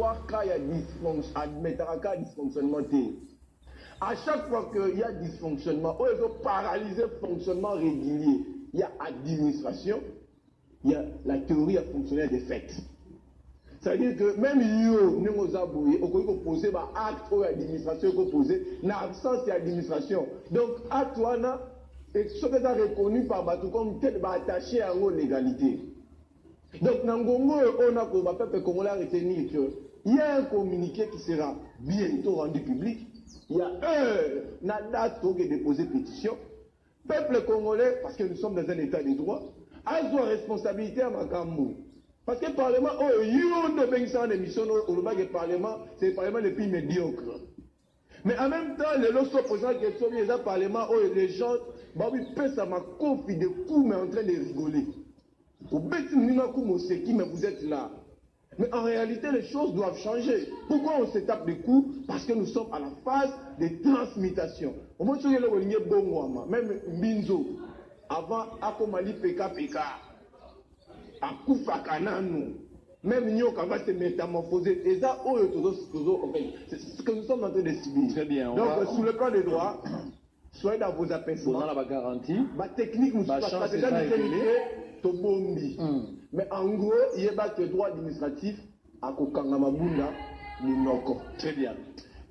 voir qu'il y a dysfonctionnement. À chaque fois qu'il y a dysfonctionnement, il faut paralyser le fonctionnement régulier. Il y a administration, il y a la théorie fonctionnelle des faits. C'est-à-dire que même nous avons posé un acte ou l'administration poser une absence d'administration. Donc, acte et ce qui est reconnu par Batou comme tel attaché à l'égalité. Donc, on a peuple congolais à retenir qu'il y a un communiqué qui sera bientôt rendu public. Il y a une date qui est déposée pétition. Peuple congolais, parce que nous sommes dans un état de droit, a une responsabilité à Makambo. Parce que le Parlement, le Parlement, c'est le Parlement le plus médiocre. Mais en même temps, les lorsqu'on pose la question, il y a un Parlement où les gens, ça m'a confié des coups, mais en train de rigoler. Mais vous êtes là. Mais en réalité, les choses doivent changer. Pourquoi on se tape des coups? Parce que nous sommes à la phase de transmutation. Au moins, même Binzo, avant, Akomali PK, Akufa Kananu, même Nyoka va se métamorphoser. Et ça, c'est ce que nous sommes en train de subir. Très bien. Donc, sur le plan des droits, soyez dans vos apaissements. On a la garantie. Ma technique, nous sommes déjà Bombi. Mais en gros, il y a pas que droit administratif à Kokangamabunda, Minoko. Très bien.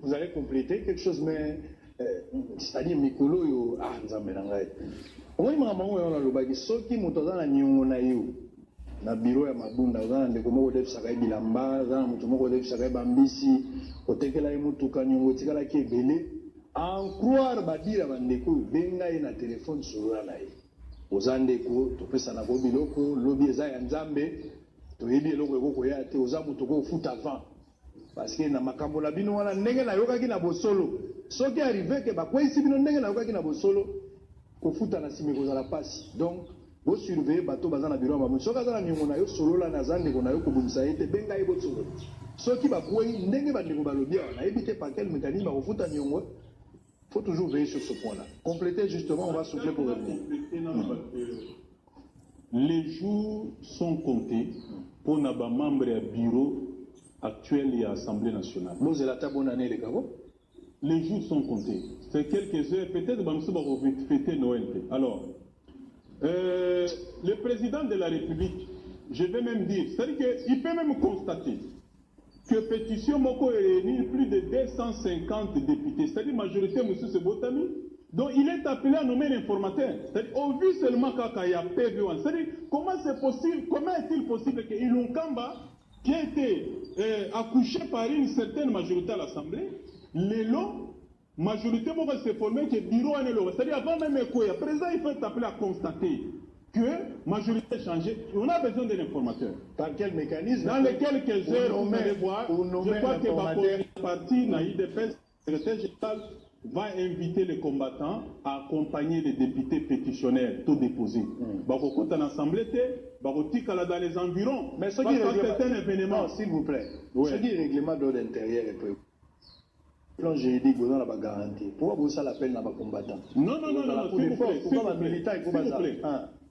Vous allez compléter quelque chose, mais c'est-à-dire Mikolo yo Nzambelangai. On va maman on a le bagi soki motoza na nyongo na yo. Na bureau ya Mabunda ozana ndeko moko de sakai bilamba, ozana mutu moko de sakai bambisi, otekela ye mutuka nyongo tikala ki ebele. En croire badira bandeko benga ye na téléphone solo na ye. Ozandeko topesa na ko biloko lobi eza ya nzambe toyebi eloko ekoko ya te oza mutu ko futa avant parce que na makambo na bino wana ndenge na yokaki na bosolo soki arrivé ke bakwesi bino ndenge na yokaki na bosolo ko futa na simi kozala pasi donc bo surveiller bato baza na biro mamu soki aza na nyongo na yo solola na zandeko na yo kobundisa ye te benga ye bosolo soki bakwei ndenge bandeko balobi awa nayebi te par quel mécanisme bakofuta nyongo. Il faut toujours veiller sur ce point-là. Compléter justement, on va souffler pour revenir. Les jours sont comptés pour nos membres du bureau actuel et à l'Assemblée nationale. Nous, c'est la bonne année, les gars. Les jours sont comptés. C'est quelques heures, peut-être que nous allons fêter Noël. Alors, le président de la République, je vais même dire, c'est-à-dire qu'il peut même constater que pétition Moko réunit plus de 250 députés, c'est-à-dire majorité M. Sebotami. Donc il est appelé à nommer l'informateur. C'est-à-dire au vu seulement quand il y a PV1. C'est-à-dire comment c'est possible, comment est-il possible que Ilunkamba, qui a été accouché par une certaine majorité à l'Assemblée, les lots, majorité Moko s'est formé que bureau en est là. C'est-à-dire avant même Ekoya, président il faut être appelé à constater que majorité changée, on a besoin de l'informateur. Par quel mécanisme? Dans les quelques heures, vous allez voir, je crois que la partie Naïdepes, le secrétaire général, va inviter les combattants à accompagner les députés pétitionnaires, tout déposés. Bakoko en assemblée, Bakotikala dans les environs. Mais ce qui est un événement, s'il vous plaît, ce qui est règlement d'ordre intérieur est prévu. Plan juridique, vous avez la garantie. Pourquoi vous ça l'appel n'a pas combattant? Non, s'il vous plaît.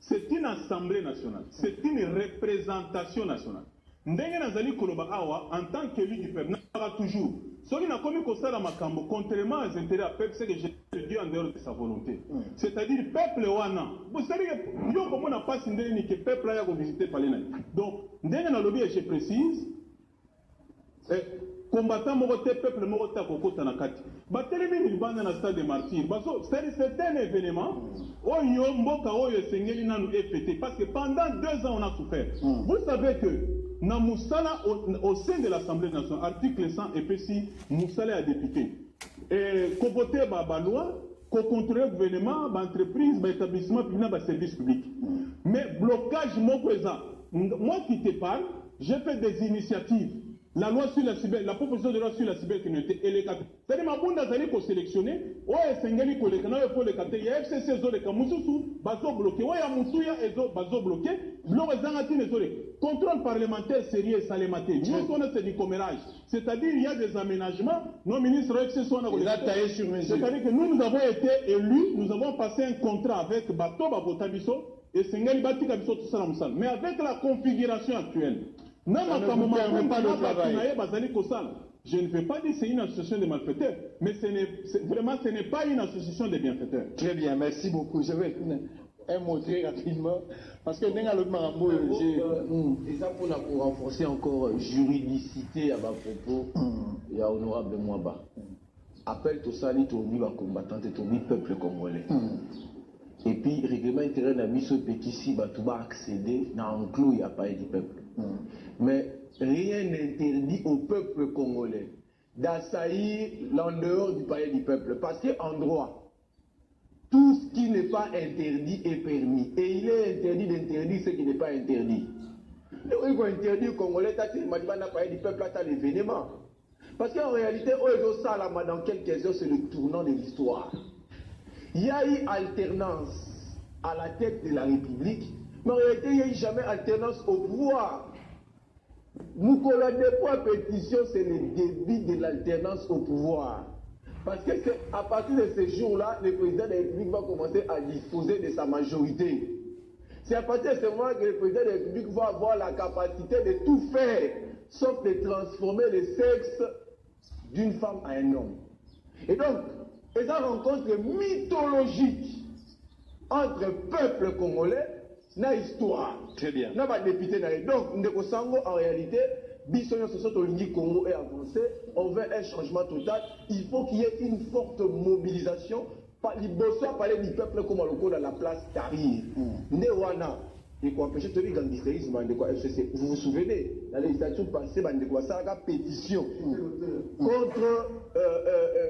C'est une assemblée nationale, c'est une représentation nationale. Ndenge nazali koloba awa en tant qu'élu du peuple, n'a toujours. Soki na komi kosala makambo contrairement aux intérêts du peuple, c'est que je dis en dehors de sa volonté. C'est-à-dire peuple wana. Vous savez que yo comme on n'a pas sindé ni que peuple a visité palena. Donc ndenge na lobby je précise combattant morote peuple morote kokota na kati. Batelemi ni banda na stade de martyrs. C'est un événement. Oyo mboka oyo sengeli nanu FT parce que pendant 2 ans on a souffert. Vous savez que na Moussala au sein de l'Assemblée nationale article 100 et puis si Moussala est député et kobote ba loi ko contrôler gouvernement ba entreprise ba établissement public ba service public. Mais blocage moko eza moi qui te parle, j'ai fait des initiatives. La loi sur la cyber, la proposition de loi sur la cybercriminalité et les capteurs. C'est-à-dire Mabunda Zali pour sélectionner, ouais, Sengeli pour les canaux pour les capteurs, il y a FCC Zole Kamususu, Bazo bloqué, ouais, Yamoussouya et Bazo bloqué, Blore Zangatine Zole. Contrôle parlementaire sérieux et salématé. Nous, on a c'est du commérage. C'est-à-dire, il y a des aménagements, nos ministres FCC sont c'est-à-dire que nous avons été élus, nous avons passé un contrat avec Bato Babotabiso et Sengeli Bati Kabiso tout ça. Mais avec la configuration actuelle, Non, Ça ne vous permet pas de travailler. Je ne vais pas dire que c'est une association de malfaiteurs, mais vraiment, ce n'est pas une association de bienfaiteurs. Très bien, merci beaucoup. Je vais un mot très rapidement, parce que et ça pour renforcer encore juridicité à ma propos, il y a honorable Mwaba. Appelle tout ça, il tourne à combattant et tourne peuple congolais. Et puis, règlement intérieur n'a mis ce petit si, tu vas accéder dans l'enclos, il n'y a pas du peuple. Mais rien n'interdit au peuple congolais d'assaillir l'en dehors du palais du peuple. Parce qu'en droit, tout ce qui n'est pas interdit est permis. Et il est interdit d'interdire ce qui n'est pas interdit. Et oui, quand interdit au Congolais, tu as le palais du peuple, tu as l'événement. Parce qu'en réalité, dans quelques heures, c'est le tournant de l'histoire. Il y a eu alternance à la tête de la République, mais en réalité, il n'y a eu jamais alternance au pouvoir. Moukola Dépôt pétition, c'est le début de l'alternance au pouvoir. Parce que c'est à partir de ce jour-là, le président de la République va commencer à disposer de sa majorité. C'est à partir de ce moment que le président de la République va avoir la capacité de tout faire, sauf de transformer le sexe d'une femme à un homme. Et donc, c'est une rencontre mythologique entre peuple congolais et histoire. Très bien. Donc, Ndeko Sango, en réalité, Congo est avancé, on veut un changement total. Il faut qu'il y ait une forte mobilisation. Il faut parler du peuple comme on dans la place Tahrir. Newana, il faut empêcher tout le gangsterisme de quoi FCC. Vous vous souvenez, la législature passée, il y a une pétition contre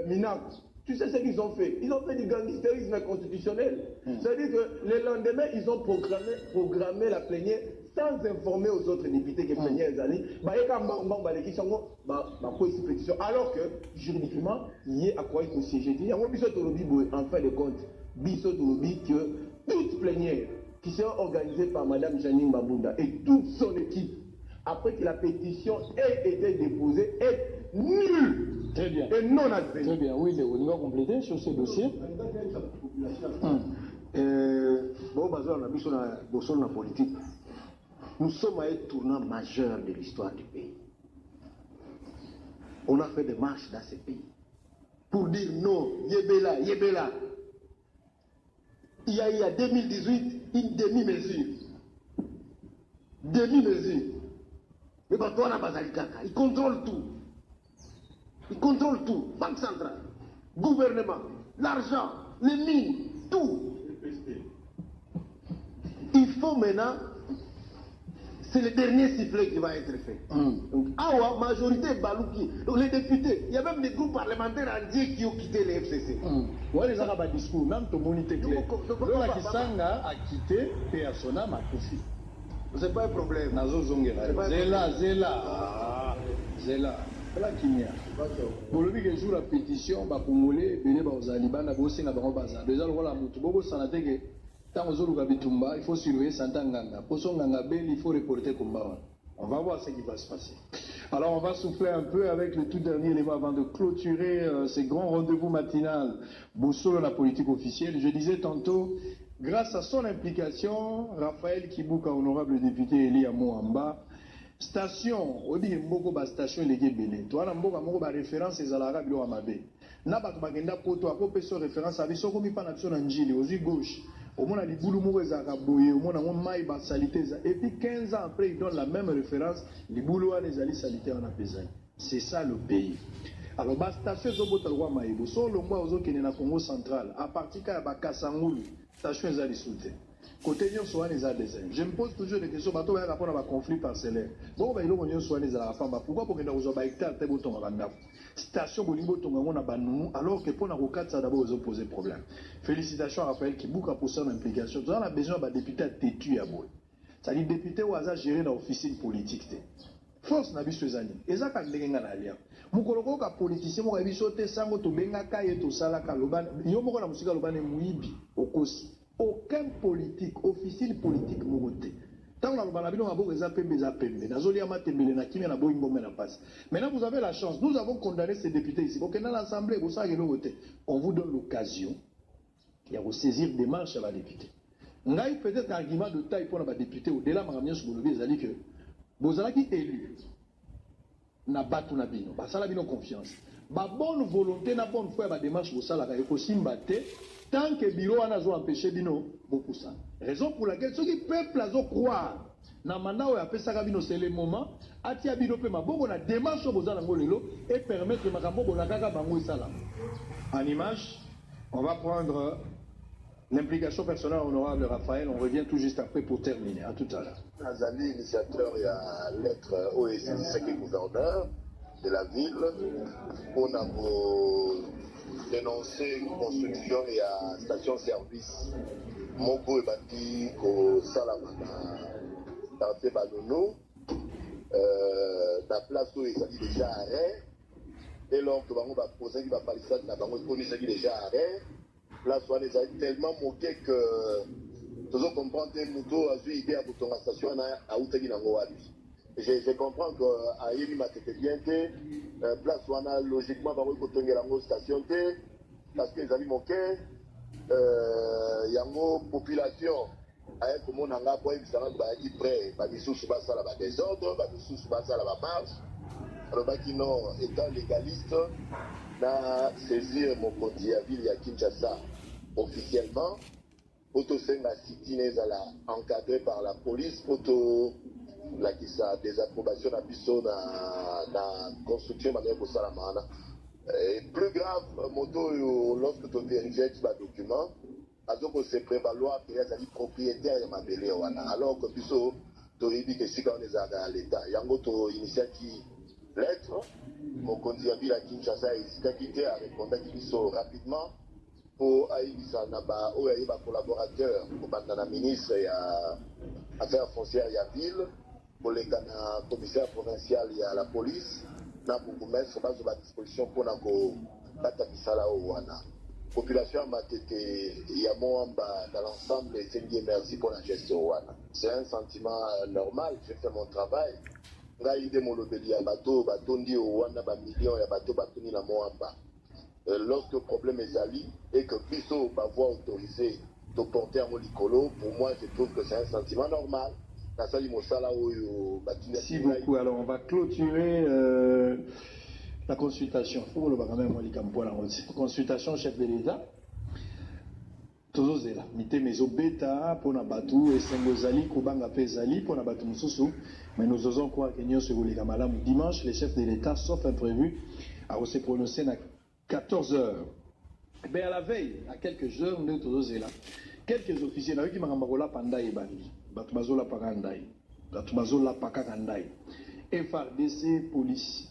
Minak. Tu sais ce qu'ils ont fait? Ils ont fait du gangstérisme constitutionnel. C'est-à-dire que le lendemain, ils ont programmé la plénière sans informer aux autres députés que plénière les années. Alors que, juridiquement, il y a à quoi il faut siéger. Il y a en fin de compte, que toute plénière qui sera organisée par Mme Janine Mabunda et toute son équipe, après que la pétition ait été déposée, est nulle. Très bien. Et non advenue. Très bien. Oui, on va compléter sur ce dossier. Bon, on a politique. Nous sommes à un tournant majeur de l'histoire du pays. On a fait des marches dans ce pays pour dire non, Yébéla, Yébéla. Il y a eu en 2018 une demi-mesure. Demi-mesure. Mais quand on a Bazalikaka, il contrôle tout. Il contrôle tout. Banque centrale, gouvernement, l'argent, les mines, tout. Il faut maintenant, c'est le dernier sifflet qui va être fait. Donc, Awa, majorité Balouki. Donc les députés, il y a même des groupes parlementaires entiers qui ont quitté les FCC. Ouais, les Arabes discours, même ton monité clair. Lola Kisanga a quitté Péasona Makofi. C'est pas un problème. Nazo Zongera. Zela. Là qui n'y a. Pour le que joue la pétition, bah Congolais, Béné Baozaliban, na Bossé, na Barobaza. Déjà le rôle à Moutou, Bobo Sanatege, tant aux autres Gabitumba, il faut surveiller Santanganga. Pour son Gangabel, il faut reporter Kumbawa. On va voir ce qui va se passer. Alors on va souffler un peu avec le tout dernier élément avant de clôturer ces grands rendez-vous matinal. Boussolo la politique officielle. Je disais tantôt, grâce à son implication, Raphaël Kibuka, honorable député Eli Amouamba, station, on dit que station est belé. Toi, on a une référence à l'arabe et à Mabé. Na ba bagenda poto akope so référence à biso komi pa na biso na njili aux gauche. Au moins les boulou moko ezaka boye, au moins on maille ba salité et puis 15 ans après ils donnent la même référence, les boulou les ali salité en apesani. C'est ça le pays. Alors ba station zo bota roi maïbo so longwa ozo kene na Congo central à partir ka ba Kasangulu, station ezali soute. Côté Nyon Soane les ADZ. Je me pose toujours des questions. Bateau va répondre à un conflit parcellaire. Bon, ben, Nyon Soane les AFAM. Pourquoi pour que nous ayons hectare de boutons à Bandaf? Station Bolimbo Tongamon à Banounou, alors que pour la rocade, ça d'abord vous poser problème. Félicitations à Raphaël qui boucle pour son implication. Nous avons besoin d'un député têtu à bout. C'est-à-dire député au hasard géré dans l'officine politique. Force n'a pas besoin d'années. Et ça, quand il y a un allié. Moukoloko ka politicien mo kabiso te sango to benga kaye to sala ka loban. Yo moko na musika loban muibi okosi. Aucun politique, officiel politique mouroté. Tant que nous avons maintenant, vous avez la chance. Nous avons condamné ces députés ici. Donc, dans l'Assemblée, on vous donne l'occasion de saisir des marches à la députée. Peut-être un argument de taille pour les députés, au-delà de ce que bozalaki élu na batu na bino basala bino confiance ba bonne volonté na bonne foi ba démarche bosalaka ekosimba te tant que biro wana zo empêcher bino bokusa raison pour laquelle ceux qui peuple azo croire na mandat oyo apesaka bino c'est le moment atia bino pe maboko na démarche bozala ngo lelo et permettre makambo bolakaka bango esala en image. On va prendre l'implication personnelle honorable Raphaël. On revient tout juste après pour terminer. À tout à l'heure. Azali, initiateur, il y a lettre OSC gouverneur de la ville. On a dénoncé une construction et à station-service. Moko et Bati, ko Salamana, Tarte Banono. La place où il s'agit déjà arrêt. Dès lors que Bango va poser, il va parler ça, Bango il s'agit déjà arrêt. Là, soit les a tellement moqué que nous avons compris que Mouto a eu idée à la station à Outagi Nangoali. Je comprends qu'à Yéli Matete bien que place soit logiquement va reconnaître la station parce qu'ils avaient moqué. Il y a une population avec comme on a là pour être prêt, pas des sous bas à la désordre, pas des sous bas à la marche. Alors, non, étant légaliste, n'a saisir mon conti à ville à Kinshasa officiellement. Auto Senga City n'est encadré par la police. Auto la qui sa désapprobation à Bisso dans construction malgré pour Salamana. Et plus grave, moto lorsque tu vérifies les documents, alors que c'est prévaloir qu'il y a des propriétaires de Mabélé alors que Bisso tu dis que si on est à l'État, il y a une autre initiative. Lettre, mon candidat à Kinshasa est quitté à répondre rapidement pour Aïbissa Naba, où il y a un collaborateur pour le ministre et à affaires foncières et à ville, pour les commissaire provincial et à la police, pour mettre sur la disposition pour la Tapisala Ouana. Population Matete, il y a dans l'ensemble, et c'est merci pour la gestion Ouana. C'est un sentiment normal, j'ai fait mon travail. Lorsque le problème est ali et que Bisso va voir autorisé de porter un molicolo, pour moi je trouve que c'est un sentiment normal. Merci beaucoup. Alors on va clôturer la consultation. Consultation chef de l'État. Tozozela mite mezo beta pour na batu esengo zali kubanga pe zali pour na batu mususu mais nous osons croire que nyonso ekoleka malamu dimanche les chefs de l'État sauf imprévu a se prononcer à 14h. Ben à la veille à quelques heures nous tozozela quelques officiers na qui makambakola pandai bandi batu bazola pakandai batu bazola pakakandai FARDC police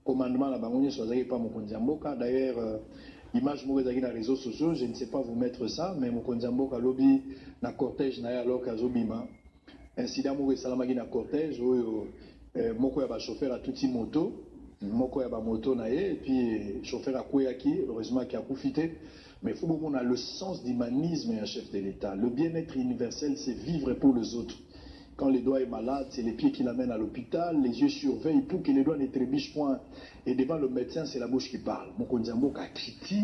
commandement la bangonie soazaki pas mokonzi ya mboka d'ailleurs image mokozaki na réseaux sociaux, je ne sais pas vous mettre ça, mais mokonzi mboka lobby na cortège na alors kazobima incident moko esalamaki na cortège oyo moko ya ba chauffeur a tuti moto moko ya ba moto na ye et puis chauffeur akweyaki heureusement qui a profité mais il faut qu'on a le sens d'humanisme et un chef de l'État. Le bien-être universel c'est vivre pour les autres. Quand le doigt est malade, c'est les pieds qui l'amènent à l'hôpital, les yeux surveillent pour que les doigts ne trébuchent point. Et devant le médecin, c'est la bouche qui parle. Mokonzi mboka kriti,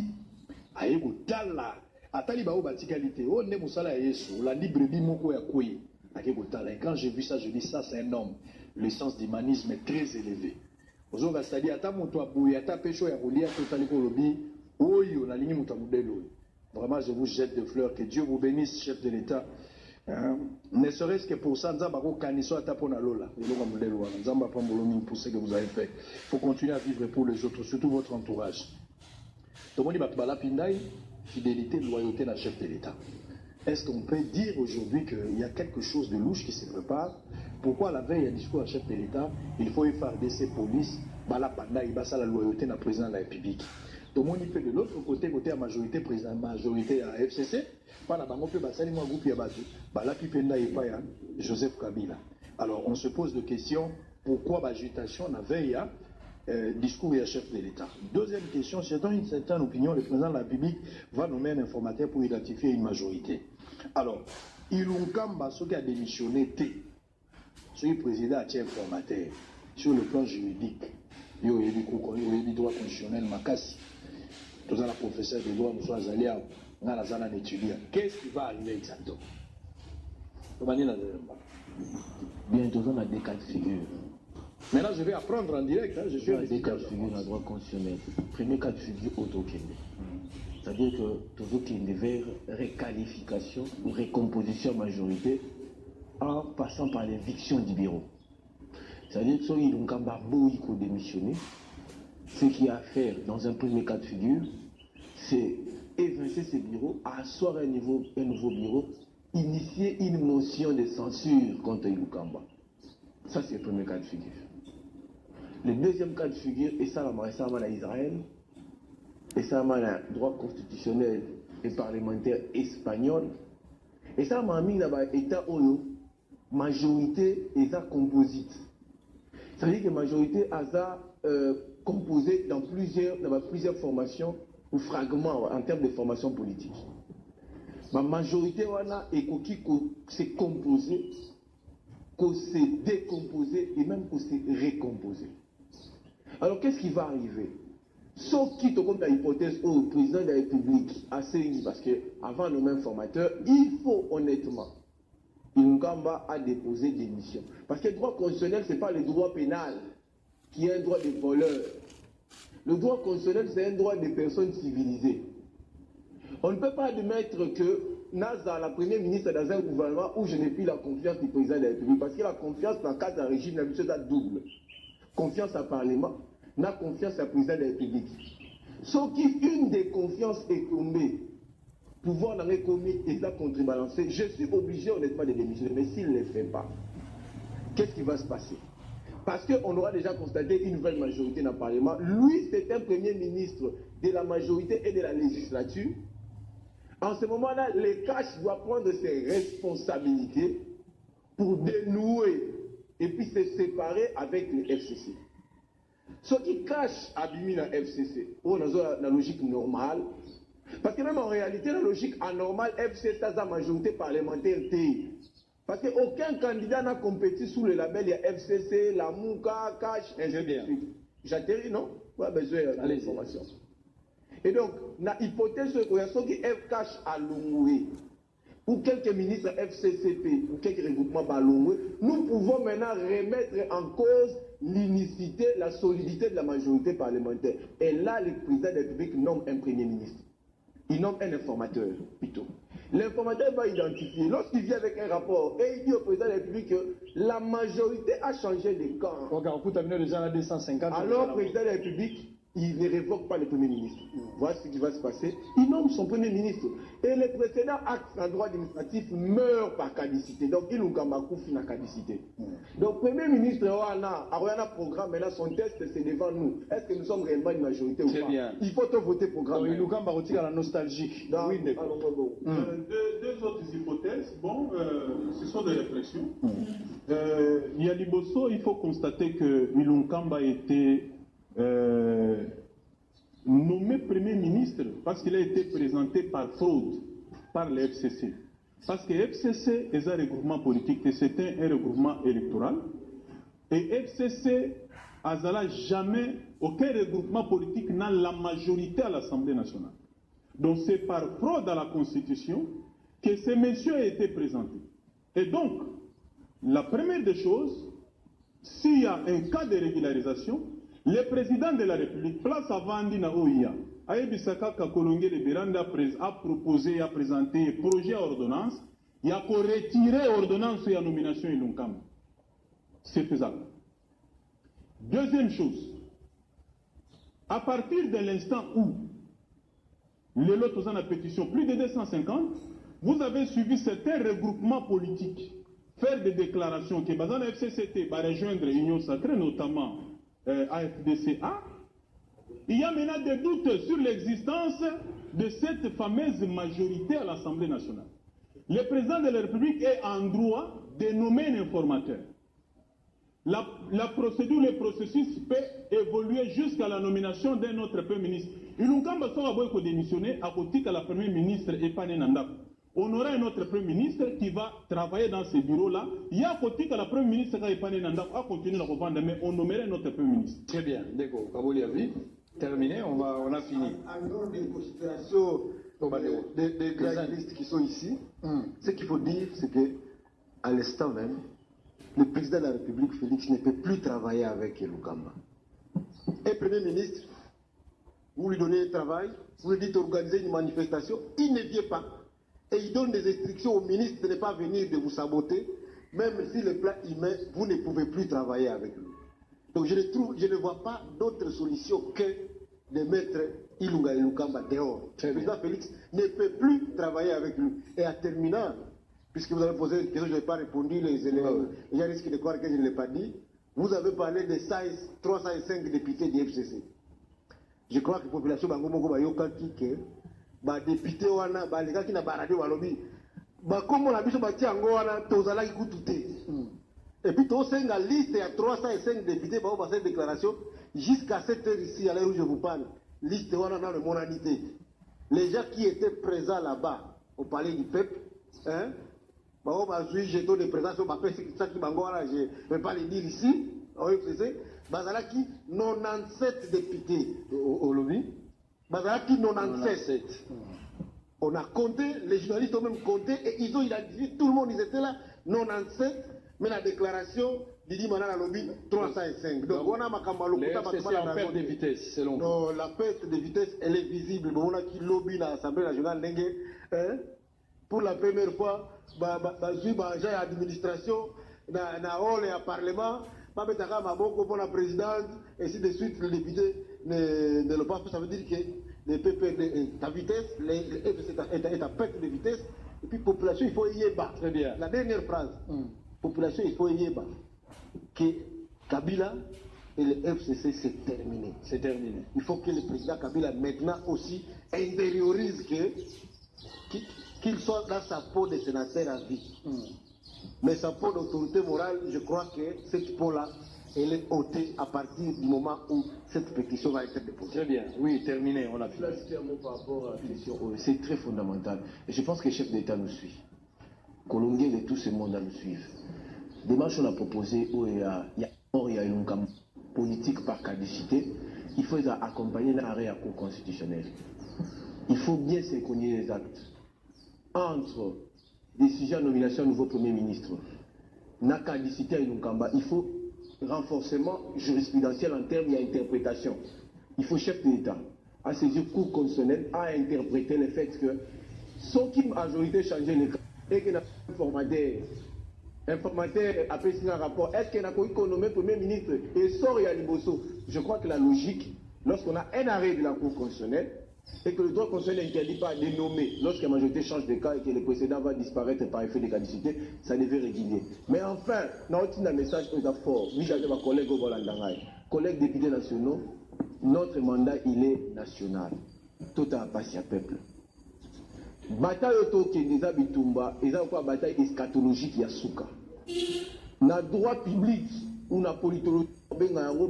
ayeko tala, atali bao batikalité. Oh ne musala yesu, la libre bi moko ya kwe, ayeko tala. Et quand j'ai vu ça, je dis ça c'est un homme. Le sens d'humanisme est très élevé. Ozo va stadi ata moto abouya, ata pecho ya kolia totali ko lobi, oyo na lingi moto mudelo. Vraiment je vous jette des fleurs, que Dieu vous bénisse chef de l'État. Ne serait-ce que pour ça, pour ce que vous avez fait. Il faut continuer à vivre pour les autres, surtout votre entourage. Fidélité, loyauté d'un chef de l'État. Est-ce qu'on peut dire aujourd'hui qu'il y a quelque chose de louche qui se prépare? Pourquoi la veille, il y a un discours à chef de l'État, il faut FARDC police, la loyauté d'un président de la République. Donc on y fait de l'autre côté, côté à majorité président, majorité à FCC, par la banque basali moi groupe ya batu, bala pipenda et pas Joseph Kabila. Alors on se pose des questions, pourquoi l'agitation la veille à discours et chef de l'État. Deuxième question, c'est dans une certaine opinion, le président de la République va nommer un informateur pour identifier une majorité. Alors, Ilunkamba, ce qui a démissionné, ce président a été informateur sur le plan juridique. Il y a eu droit constitutionnel, Makassi. Tous les professeurs de droit, nous sommes allés à Nanazana étudiants. Qu'est-ce qui va arriver exactement? Bientôt, on a des cas de figure. Maintenant, je vais apprendre en direct. Hein, je suis On a des cas de figure dans le droit constitutionnel. Premier cas de figure, auto-kende. C'est-à-dire que toujours qu'il y ait vers réqualification ou récomposition majorité en passant par l'éviction du bureau. C'est-à-dire que si on a beaucoup démissionné, ce qu'il y a à faire dans un premier cas de figure, c'est évincer ces bureaux, asseoir un nouveau bureau, initier une motion de censure contre Ilukamba. Ça, c'est le premier cas de figure. Le deuxième cas de figure, et ça, à Israël, et ça, le droit constitutionnel et parlementaire espagnol, et ça, mis dans l'État majorité et ça composite. Ça veut dire que la majorité a composé dans plusieurs formations ou fragments en termes de formation politique. La majorité s'est composée, qu'on s'est décomposé et même qu'on s'est récomposé. Alors qu'est-ce qui va arriver? Sauf qui, comme la hypothèse au président de la République, assez parce qu'avant le même formateur, il faut honnêtement, Ilukamba a déposé des missions. Parce que le droit constitutionnel, ce n'est pas le droit pénal, qui est un droit des voleurs. Le droit constitutionnel, c'est un droit des personnes civilisées. On ne peut pas admettre que Naza, la première ministre dans un gouvernement où je n'ai plus la confiance du président de la République, parce que la confiance dans le cadre d'un régime d'habitude est double. Confiance au Parlement, n'a confiance au président de la République. Sauf qu'une des confiances est tombée, pouvoir dans les commis et la contrebalancer, je suis obligé honnêtement de démissionner. Mais s'il ne le fait pas, qu'est-ce qui va se passer? Parce qu'on aura déjà constaté une nouvelle majorité dans le Parlement. Lui, c'est un premier ministre de la majorité et de la législature. En ce moment-là, le CACH doit prendre ses responsabilités pour dénouer et puis se séparer avec le FCC. Ce qui cache Abimi dans le FCC, on a la logique normale. Parce que même en réalité, la logique anormale, FCC, c'est la majorité parlementaire TI. Parce qu'aucun candidat n'a compétit sous le label, il y a FCC, la Mouka, Cash, ainsi de suite. J'atterris, non? Pas besoin d'information. Et donc, la hypothèse qu'il y a ceux qui F-Cash à Longoué, ou quelques ministres FCCP, ou quelques regroupements à Longoué, nous pouvons maintenant remettre en cause l'unicité, la solidité de la majorité parlementaire. Et là, le président de la République nomme un premier ministre. Il nomme un informateur, plutôt. L'informateur va identifier, lorsqu'il vient avec un rapport, et il dit au président de la République que la majorité a changé de camp. Alors, le président de la République, il ne révoque pas le premier ministre. Voilà ce qui va se passer. Il nomme son premier ministre. Et les précédents actes en droit administratif meurent par caducité. Donc, il nous a la caducité. Donc, premier ministre, on a un programme, maintenant son test, c'est devant nous. Est-ce que nous sommes réellement une majorité ou pas? Bien. Il faut te voter programme. Il nous a la nostalgie. Oui, deux autres hypothèses, bon, ce sont des réflexions. Il y a Liboso, il faut constater que Ilukamba était nommé Premier ministre parce qu'il a été présenté par fraude par le FCC. Parce que FCC est un regroupement politique et c'était un regroupement électoral. Et FCC n'a jamais, aucun regroupement politique n'a la majorité à l'Assemblée nationale. Donc c'est par fraude à la Constitution que ces messieurs ont été présentés. Et donc, la première des choses, s'il y a un cas de régularisation, le président de la République, place avant Dina Ouya, Aébisaka Kakolongue de Beranda a proposé, a présenté un projet à ordonnance, il y a pour retirer l'ordonnance sur la nomination Ilukamba. C'est faisable. Deuxième chose, à partir de l'instant où les lots ont la pétition, plus de 250, vous avez suivi certains regroupements politiques, faire des déclarations que dans la FCCT va rejoindre l'Union sacrée, notamment AFDCA, il y a maintenant des doutes sur l'existence de cette fameuse majorité à l'Assemblée nationale. Le président de la République est en droit de nommer un informateur. La procédure, le processus peut évoluer jusqu'à la nomination d'un autre Premier ministre. Ilukamba va démissionner à côté de la Premier ministre Epane Nandako. On aura un autre Premier ministre qui va travailler dans ces bureaux-là. Il y a à côté que la Premier ministre Epane Nandako a continué à revendre, mais on nommerait un autre Premier ministre. Très bien, d'accord. Kaboli a vu. Terminé, on a fini. En dehors des considérations des grandes listes qui sont ici, ce qu'il faut dire, c'est que à l'instant même, le président de la République, Félix, ne peut plus travailler avec Lukamba. Un Premier ministre, vous lui donnez un travail, vous lui dites d'organiser une manifestation, il ne vient pas. Et il donne des instructions au ministre de ne pas venir, de vous saboter. Même si le plan humain, vous ne pouvez plus travailler avec lui. Donc je ne vois pas d'autre solution que de mettre Ilunga et Lukamba dehors. Le président Félix ne peut plus travailler avec lui. Et en terminant, puisque vous avez posé une question, je n'ai pas répondu, les gens risquent de croire que je ne l'ai pas dit. Vous avez parlé de 305 députés du FCC. Je crois que la population Bangomo Yokaki, que les députés, les gens qui n'ont pas radio, comme on a vu sur Tozala qui coûte. Et puis, tu as une liste, il y a 305 députés qui ont passé une déclaration jusqu'à 7 heures ici, à l'heure où je vous parle. Liste dans le monanité. Les gens qui étaient présents là-bas, au palais du peuple, hein, je vais de présence, je ne vais pas les dire ici, au FCC, Bazalaki, 97 députés au lobby. Bazalaki, 97. On a compté, les journalistes ont même compté, et ils ont identifié, tout le monde, ils étaient là, 97, mais la déclaration, Didi Manala lobby, 305. Donc, on a Makamalo, les FCC en perte de vitesse, selon vous. Non, la perte de vitesse, elle est visible. Bon, on a qui lobby dans l'Assemblée nationale, hein? Pour la première fois, j'ai l'administration, dans le hall et le parlement, pour la présidente, et ainsi de suite, le député ne le pas fait. Ça veut dire que ta vitesse, est à perte de vitesse, et puis population, il faut y aller bas. Très bien. La dernière phrase, population, il faut y aller bas. Que Kabila et le FCC, c'est terminé. C'est terminé. Il faut que le président Kabila maintenant aussi intériorise qu'il soit dans sa peau de sénateur à vie. Mais sa peau d'autorité morale, je crois que cette peau-là, elle est ôtée à partir du moment où cette pétition va être déposée. Très bien. Oui, terminé, on a fini. Là, c'est un mot par rapport à la question. C'est très fondamental. Et je pense que le chef d'État nous suit. Colombiens et tout ce monde nous suivent. Démarche on a proposé où il y a une politique par caducité. Il faut accompagner l'arrêt à cour constitutionnelle. Il faut bien synchrononiser les actes entre décision de nomination nouveau Premier ministre, la caducité à Ilunkamba. Il faut renforcement jurisprudentiel en termes d'interprétation. Il faut chef de l'État à saisir cour constitutionnelle à interpréter le fait que ce qui a majorité changé le cas et qu'il y a un informateur après signer un rapport, est-ce qu'il y a un nommé Premier ministre et sort et à Liboso? Je crois que la logique, lorsqu'on a un arrêt de la cour constitutionnelle, et que le droit constitutionnel n'interdit pas de nommer lorsque la majorité change de cas et que le précédent va disparaître par effet de caducité, ça devait régulier. Mais enfin, nous avons un message fort. Oui, j'avais ma collègue au Volandangaï, collègues députés nationaux, notre mandat, il est national. Tout a passé à peuple. Bataille autour des Abitumba, et ça quoi bataille eschatologique Yasuka. Na droit public ou na politologie,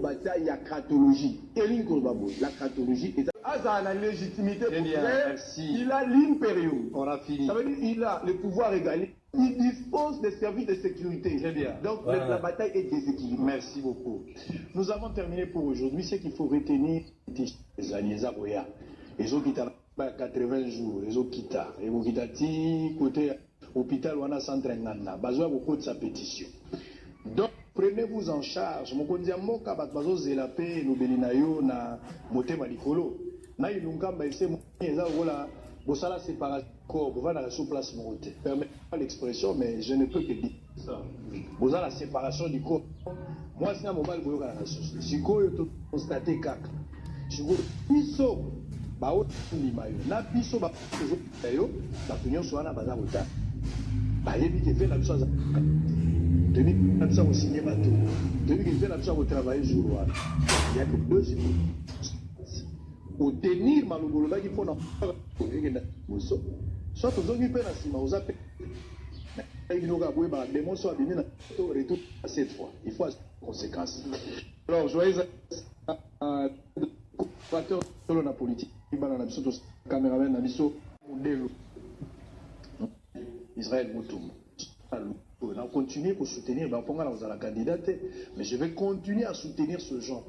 bataille ya cratologie. La cratologie est la légitimité. Merci. Il a l'impérium. On a fini. Ça veut dire qu'il a le pouvoir égalé. Il dispose des services de sécurité. Très bien. Donc la bataille est déséquilibrée. Merci beaucoup. Nous avons terminé pour aujourd'hui. Ce qu'il faut retenir, les alliés Aboya. Les autres qui 80 jours, les autres qui et vous qui côté hôpital ou centre ngana, besoin beaucoup de sa pétition. Donc prenez-vous en charge. Mokondia moka bazo zelape no belinayo na motema likolo. Na ilungamba ese eza wala bosala séparation corps, va dans la sous-place monte. Permettez-moi l'expression, mais je ne peux que dire ça. Vous avez la séparation du corps. Moi, c'est un moment où je suis si vous constatez que si vous piso bao limayo na piso ba toujours yo ba tunyo soana baza bota ba yebi ke fait la chose depuis que ça vous signer bateau depuis que fait la chose vous travailler jour il y a que 2 jours au tenir malugolo ba ki pona moso soit tozongi pe na sima oza pe inoka boye ba démonstration abimi na retour cette fois il faut conséquences. Alors joyeux facteur sur la politique caméraman na biso modèle Israël Moutoum. On a continué pour soutenir, la candidate, mais je vais continuer à soutenir ce genre.